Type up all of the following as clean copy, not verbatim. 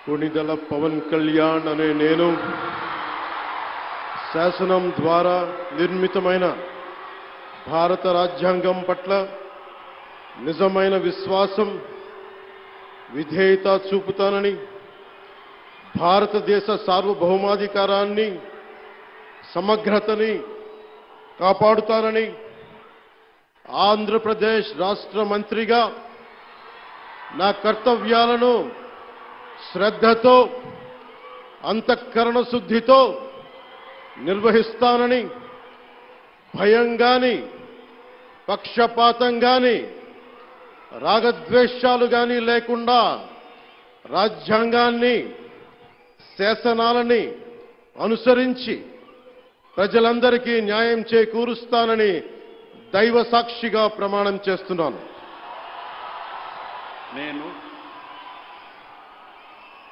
కొణిదెల పవన్ కళ్యాణ్ అనే నేను శాసనం ద్వారా నిర్మితమైన భారత రాజ్యాంగం పట్ల నిజమైన విశ్వాసం విధేయత చూపుతానని భారతదేశ సార్వభౌమాధికారాన్ని సమగ్రతని కాపాడుతానని ఆంధ్రప్రదేశ్ రాష్ట్ర మంత్రిగా నా కర్తవ్యాలను శ్రద్ధతో అంతఃకరణ శుద్ధితో నిర్వహిస్తానని భయం గాని పక్షపాతం గాని రాగద్వేషాలు గాని లేకుండా రాజ్యాంగాన్ని శాసనాలని అనుసరించి ప్రజలందరికీ న్యాయం చేకూరుస్తానని దైవ సాక్షిగా ప్రమాణం చేస్తున్నాను. నేను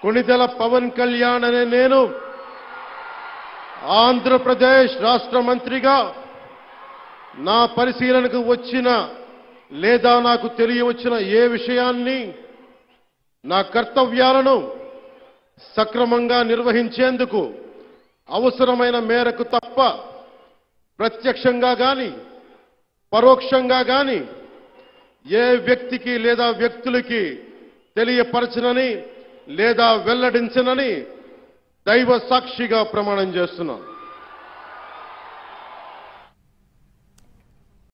కొణిదెల పవన్ కళ్యాణ్ అనే నేను ఆంధ్రప్రదేశ్ రాష్ట్ర మంత్రిగా నా పరిశీలనకు వచ్చిన లేదా నాకు తెలియవచ్చిన ఏ విషయాన్ని నా కర్తవ్యాలను సక్రమంగా నిర్వహించేందుకు అవసరమైన మేరకు తప్ప ప్రత్యక్షంగా గాని పరోక్షంగా గాని ఏ వ్యక్తికి లేదా వ్యక్తులకి తెలియపరచనని లేదా వెల్లడించనని దైవ సాక్షిగా ప్రమాణం చేస్తున్నాను.